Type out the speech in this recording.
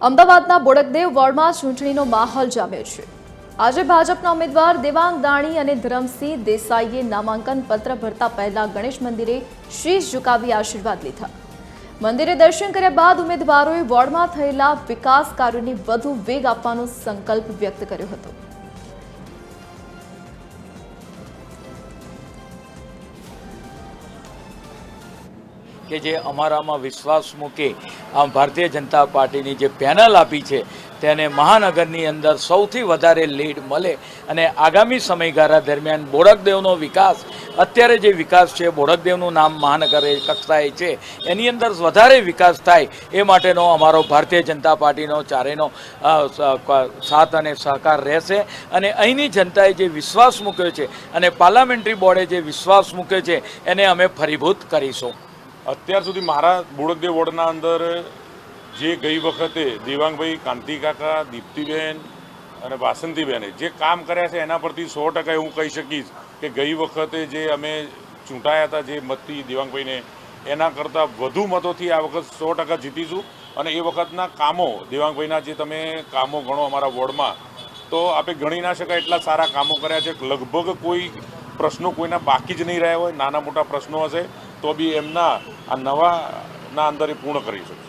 અમદાવાદના બોડકદેવ વોર્ડમાં ચૂંટણીનો માહોલ જામ્યો છે। આજે ભાજપના ઉમેદવાર દેવાંગ દાણી અને ધરમસિંહ દેસાઈએ નામાંકન પત્ર ભરતા પહેલા ગણેશ મંદિરે શીશ ઝુકાવી આશીર્વાદ લીધા। મંદિરે દર્શન કર્યા બાદ ઉમેદવારોએ વોર્ડમાં થયેલા વિકાસ કાર્યોને વધુ વેગ આપવાનો સંકલ્પ વ્યક્ત કર્યો હતો। કે જે અમારામાં વિશ્વાસ મૂકે ભારતીય જનતા પાર્ટીની જે પેનલ આપી છે તેને મહાનગરની અંદર સૌથી વધારે લીડ મળે અને આગામી સમયગાળા દરમિયાન બોડકદેવનો વિકાસ અત્યારે જે વિકાસ છે બોડકદેવનું નામ મહાનગર કક્ષાએ છે એની અંદર વધારે વિકાસ થાય એ માટેનો અમારો ભારતીય જનતા પાર્ટીનો ચારેયનો સાથ અને સહકાર રહેશે અને અહીંની જનતાએ જે વિશ્વાસ મૂક્યો છે અને પાર્લામેન્ટરી બોર્ડે જે વિશ્વાસ મૂક્યો છે એને અમે ફરીભૂત કરીશું। અત્યાર સુધી મારા બોડકદેવ વોર્ડના અંદર જે ગઈ વખતે દેવાંગભાઈ, કાંતિ કાકા, દીપ્તિબેન અને વાસંતીબેને જે કામ કર્યા છે એના પરથી 100% હું કહી શકીશ કે ગઈ વખતે જે અમે ચૂંટાયા હતા જે મતથી દેવાંગભાઈને એના કરતાં વધુ મતોથી આ વખત 100% જીતીશું અને એ વખતના કામો દેવાંગભાઈના જે તમે કામો ગણો અમારા વોર્ડમાં તો આપણે ગણી ના શકાય એટલા સારા કામો કર્યા છે। લગભગ કોઈ પ્રશ્નો કોઈના બાકી જ નહીં રહ્યા હોય, નાના મોટા પ્રશ્નો હશે તો બી એમના આ નવાના અંદર એ પૂર્ણ કરી શકશે।